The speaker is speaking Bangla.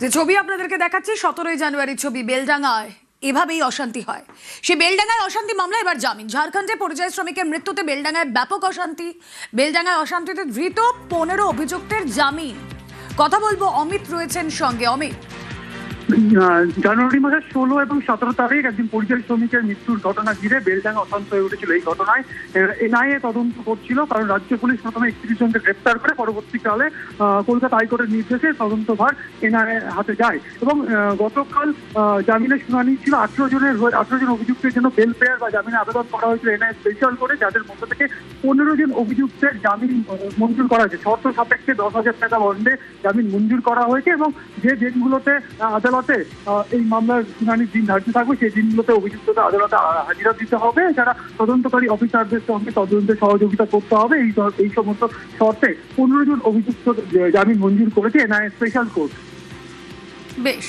যে ছবি আপনাদেরকে দেখাচ্ছি 17ই জানুয়ারির ছবি। বেলডাঙ্গায় এভাবেই অশান্তি হয়। সে বেলডাঙ্গায় অশান্তি মামলা এবার জামিন। ঝাড়খণ্ডে পরিযায়ী শ্রমিকের মৃত্যুতে বেলডাঙ্গায় ব্যাপক অশান্তি। বেলডাঙ্গায় অশান্তিতে ধৃত 15 অভিযুক্তের জামিন। কথা বলবো, অমিত রয়েছেন সঙ্গে। অমিত, জানুয়ারি মাসের 16 এবং 17 তারিখ একজন পরিযায়ী শ্রমিকের মৃত্যুর ঘটনা ঘিরে বেলডাঙ্গা অশান্ত হয়ে উঠেছিল। এই ঘটনায় এনআইএ তদন্ত করছিল, কারণ রাজ্য পুলিশ প্রথমে 31 জনকে গ্রেপ্তার করে পরবর্তীকালে কলকাতা হাইকোর্টের নির্দেশে তদন্তভার এনআইএ হাতে যায়। এবং গতকাল জামিনের শুনানি ছিল। 18 জন অভিযুক্তের জন্য বেল পেয়ার বা জামিনের আবেদন করা হয়েছিল এনআইএ স্পেশাল করে, যাদের মধ্যে থেকে 15 জন অভিযুক্তের জামিন মঞ্জুর করা হয়েছে। শর্ত সাপেক্ষে 10,000 টাকা বন্ডে জামিন মঞ্জুর করা হয়েছে এবং যে দিনগুলোতে আদালতে এই মামলার শুনানির দিন ধার্য থাকবে সেই দিনগুলোতে অভিযুক্তদের আদালতে হাজিরা দিতে হবে। যারা তদন্তকারী অফিসারদের সঙ্গে তদন্তে সহযোগিতা করতে হবে, এই সমস্ত শর্তে 15 জন অভিযুক্ত জামিন মঞ্জুর করেছে এনআইএ স্পেশাল কোর্ট। বেশ।